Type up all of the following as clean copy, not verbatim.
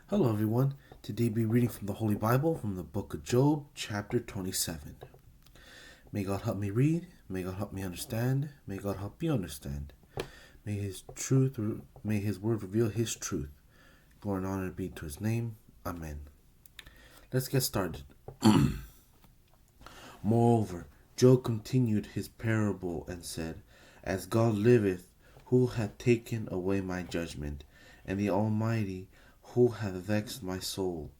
Hello, everyone. Today, we'll be reading from the Holy Bible from the book of Job, chapter 27. May God help me read. May God help me understand. May God help you understand. May His word reveal His truth. Glory and honor be to His name. Amen. Let's get started. Moreover, Job continued his parable and said, As God liveth, who hath taken away my judgment, and the Almighty, who hath vexed my soul?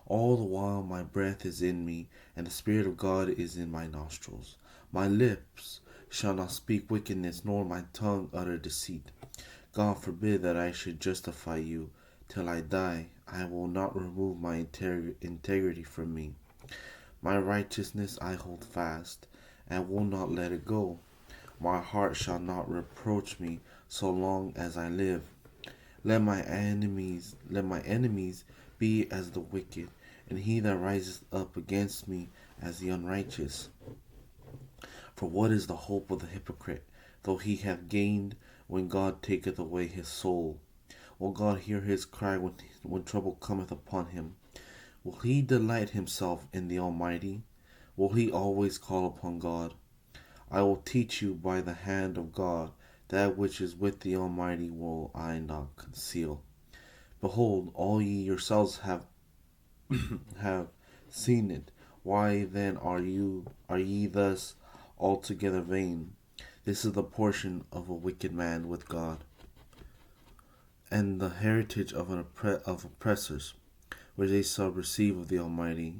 All the while my breath is in me, and the Spirit of God is in my nostrils. My lips shall not speak wickedness, nor my tongue utter deceit. God forbid that I should justify you. Till I die, I will not remove my integrity from me. My righteousness I hold fast, and will not let it go. My heart shall not reproach me so long as I live. Let my enemies be as the wicked, and he that riseth up against me as the unrighteous. For what is the hope of the hypocrite, though he have gained, when God taketh away his soul? Will God hear his cry when trouble cometh upon him? Will he delight himself in the Almighty? Will he always call upon God? I will teach you by the hand of God. That which is with the Almighty will I not conceal. Behold, all ye yourselves have seen it. Why then are ye thus altogether vain? This is the portion of a wicked man with God, and the heritage of oppressors, which they shall receive of the Almighty.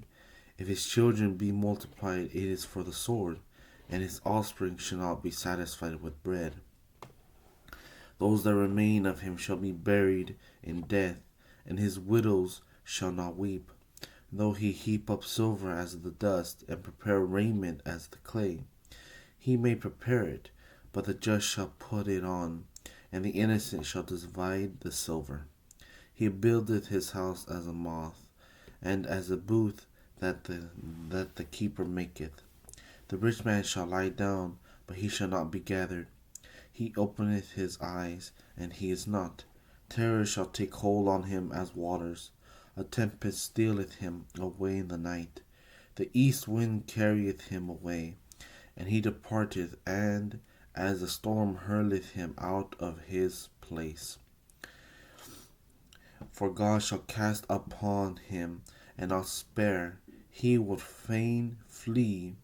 If his children be multiplied, it is for the sword, and his offspring shall not be satisfied with bread. Those that remain of him shall be buried in death, and his widows shall not weep. Though he heap up silver as the dust, and prepare raiment as the clay, he may prepare it, but the just shall put it on, and the innocent shall divide the silver. He buildeth his house as a moth, and as a booth that the keeper maketh. The rich man shall lie down, but he shall not be gathered. He openeth his eyes, and he is not. Terror shall take hold on him as waters. A tempest stealeth him away in the night. The east wind carrieth him away, and he departeth, and as a storm hurleth him out of his place. For God shall cast upon him, and not spare. He would fain flee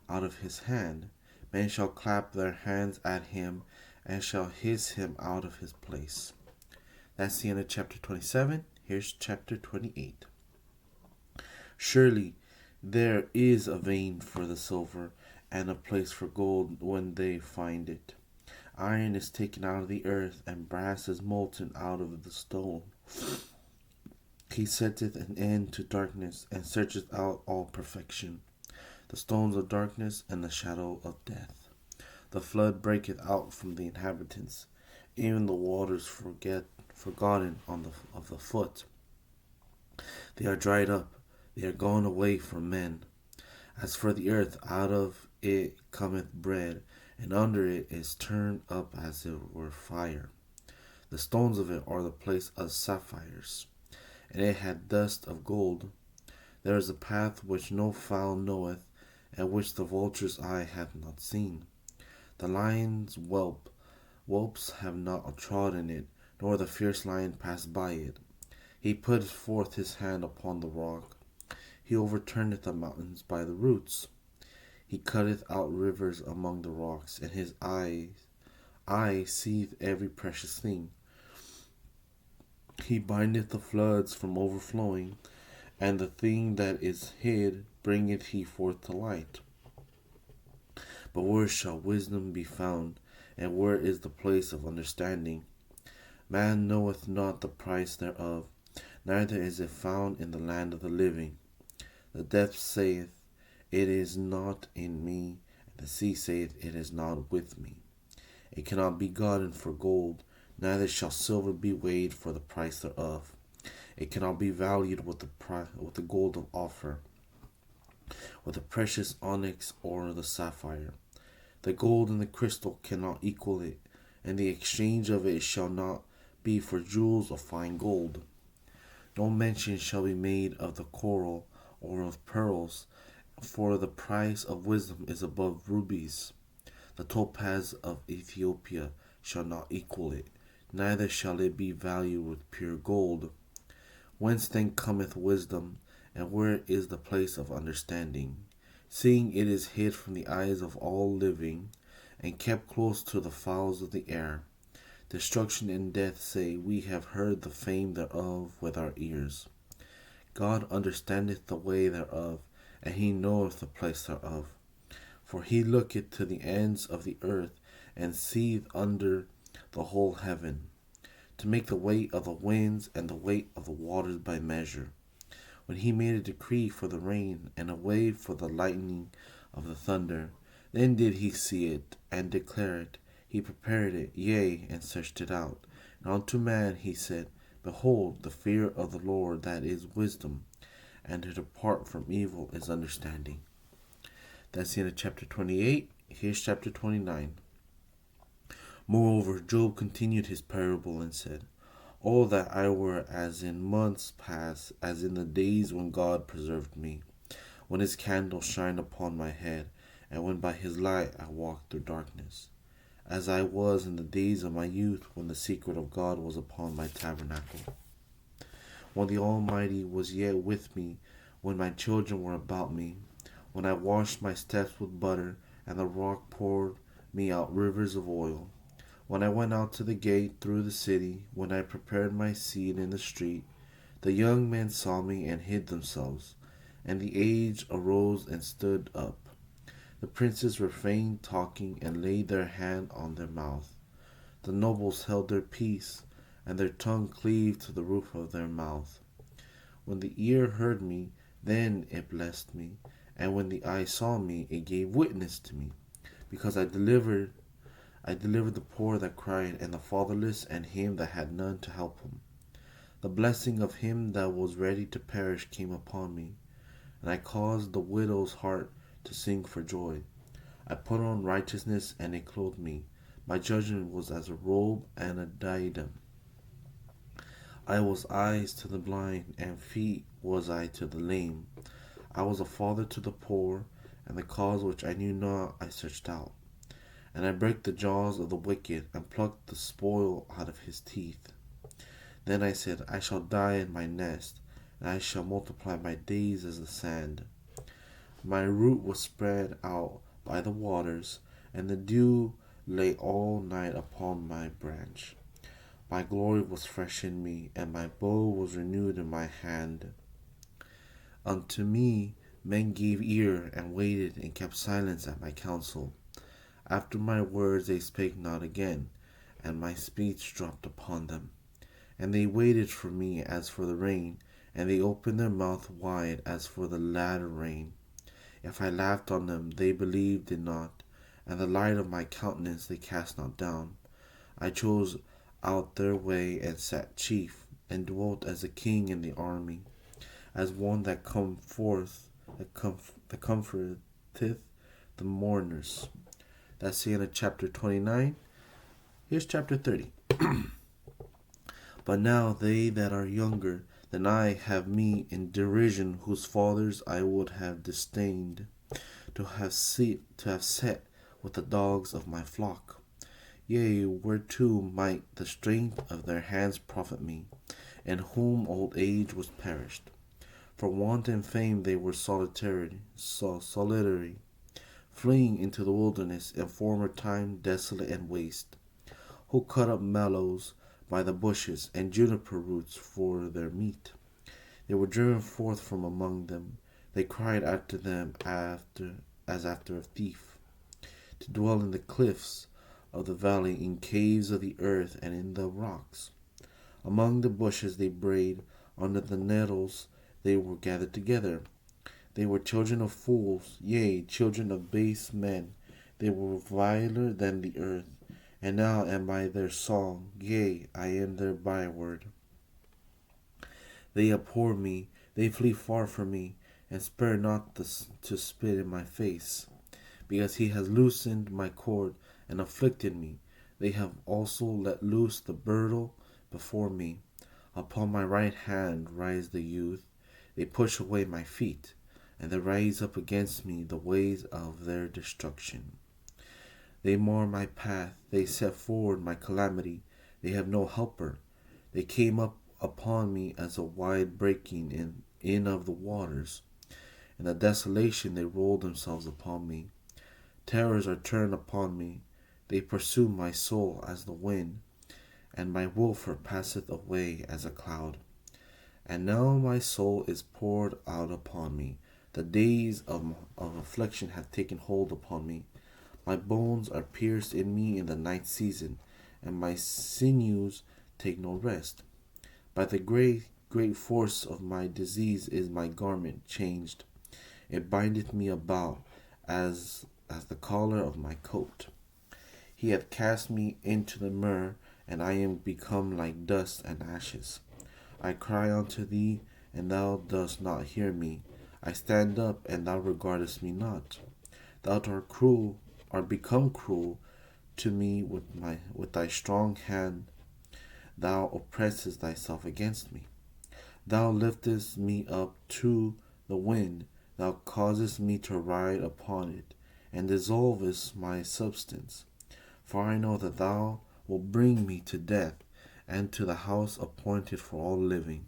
out of his hand. Men shall clap their hands at him, and shall hiss him out of his place. That's the end of chapter 27. Here's chapter 28. Surely there is a vein for the silver, and a place for gold when they find it. Iron is taken out of the earth, and brass is molten out of the stone. He setteth an end to darkness, and searcheth out all perfection. The stones of darkness and the shadow of death. The flood breaketh out from the inhabitants, even the waters forgotten of the foot. They are dried up, they are gone away from men. As for the earth, out of it cometh bread, and under it is turned up as it were fire. The stones of it are the place of sapphires, and it had dust of gold. There is a path which no fowl knoweth, and which the vulture's eye hath not seen. The lion's whelps have not trodden it, nor the fierce lion passed by it. He putteth forth his hand upon the rock. He overturneth the mountains by the roots. He cutteth out rivers among the rocks, and his eye seeth every precious thing. He bindeth the floods from overflowing, and the thing that is hid bringeth he forth to light. But where shall wisdom be found, and where is the place of understanding? Man knoweth not the price thereof, neither is it found in the land of the living. The depth saith, It is not in me, and the sea saith, It is not with me. It cannot be gotten for gold, neither shall silver be weighed for the price thereof. It cannot be valued with the gold of Ophir, with the precious onyx or the sapphire. The gold and the crystal cannot equal it, and the exchange of it shall not be for jewels of fine gold. No mention shall be made of the coral or of pearls, for the price of wisdom is above rubies. The topaz of Ethiopia shall not equal it, neither shall it be valued with pure gold. Whence then cometh wisdom, and where is the place of understanding? Seeing it is hid from the eyes of all living, and kept close to the fowls of the air. Destruction and death say, We have heard the fame thereof with our ears. God understandeth the way thereof, and he knoweth the place thereof. For he looketh to the ends of the earth, and seeth under the whole heaven, to make the weight of the winds and the weight of the waters by measure. When he made a decree for the rain, and a way for the lightning of the thunder, then did he see it, and declare it. He prepared it, yea, and searched it out. And unto man he said, Behold, the fear of the Lord, that is wisdom, and to depart from evil is understanding. That's the end of chapter 28. Here's chapter 29. Moreover, Job continued his parable and said, Oh, that I were as in months past, as in the days when God preserved me, when his candle shined upon my head, and when by his light I walked through darkness, as I was in the days of my youth, when the secret of God was upon my tabernacle, when the Almighty was yet with me, when my children were about me, when I washed my steps with butter, and the rock poured me out rivers of oil, when I went out to the gate through the city, when I prepared my seat in the street, the young men saw me and hid themselves, and the aged arose and stood up. The princes refrained talking and laid their hand on their mouth. The nobles held their peace, and their tongue cleaved to the roof of their mouth. When the ear heard me, then it blessed me, and when the eye saw me, it gave witness to me, because I delivered the poor that cried, and the fatherless, and him that had none to help him. The blessing of him that was ready to perish came upon me, and I caused the widow's heart to sing for joy. I put on righteousness, and it clothed me. My judgment was as a robe and a diadem. I was eyes to the blind, and feet was I to the lame. I was a father to the poor, and the cause which I knew not I searched out. And I brake the jaws of the wicked, and plucked the spoil out of his teeth. Then I said, I shall die in my nest, and I shall multiply my days as the sand. My root was spread out by the waters, and the dew lay all night upon my branch. My glory was fresh in me, and my bow was renewed in my hand. Unto me men gave ear, and waited, and kept silence at my counsel. After my words they spake not again, and my speech dropped upon them. And they waited for me as for the rain, and they opened their mouth wide as for the latter rain. If I laughed on them, they believed it not, and the light of my countenance they cast not down. I chose out their way, and sat chief, and dwelt as a king in the army, as one that comforteth the mourners. That's the end of chapter 29. Here's chapter 30. But now they that are younger than I have me in derision, whose fathers I would have disdained, to have set with the dogs of my flock. Yea, whereto might the strength of their hands profit me, in whom old age was perished. For want and fame they were solitary, fleeing into the wilderness, in former time desolate and waste, who cut up mallows by the bushes, and juniper roots for their meat. They were driven forth from among them. They cried after them as after a thief, to dwell in the cliffs of the valley, in caves of the earth, and in the rocks. Among the bushes they brayed, under the nettles they were gathered together. They were children of fools, yea, children of base men. They were viler than the earth. And now am I their song, yea, I am their byword. They abhor me, they flee far from me, and spare not to spit in my face. Because he has loosened my cord, and afflicted me, they have also let loose the bridle before me. Upon my right hand rise the youth. They push away my feet, and they raise up against me the ways of their destruction. They mar my path, they set forward my calamity. They have no helper. They came up upon me as a wide breaking in of the waters. In the desolation they roll themselves upon me. Terrors are turned upon me. They pursue my soul as the wind, and my welfare passeth away as a cloud. And now my soul is poured out upon me. The days of affliction have taken hold upon me. My bones are pierced in me in the night season, and my sinews take no rest. By the great force of my disease is my garment changed. It bindeth me about as the collar of my coat. He hath cast me into the mire, and I am become like dust and ashes. I cry unto thee, and thou dost not hear me. I stand up, and thou regardest me not. Thou art become cruel to me with thy strong hand. Thou oppressest thyself against me. Thou liftest me up to the wind. Thou causest me to ride upon it, and dissolvest my substance. For I know that thou wilt bring me to death, and to the house appointed for all living.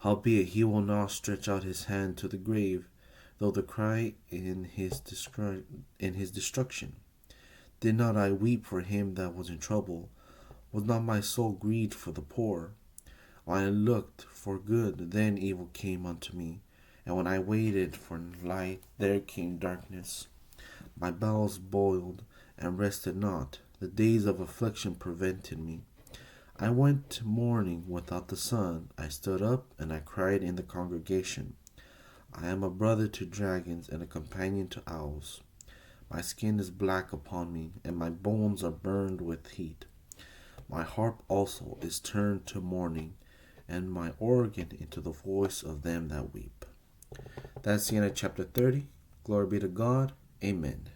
Howbeit he will not stretch out his hand to the grave, though the cry in his destruction. Did not I weep for him that was in trouble? Was not my soul grieved for the poor? When I looked for good, then evil came unto me, and when I waited for light, there came darkness. My bowels boiled and rested not. The days of affliction prevented me. I went mourning without the sun. I stood up, and I cried in the congregation. I am a brother to dragons, and a companion to owls. My skin is black upon me, and my bones are burned with heat. My harp also is turned to mourning, and my organ into the voice of them that weep. That's the end of chapter 30. Glory be to God. Amen.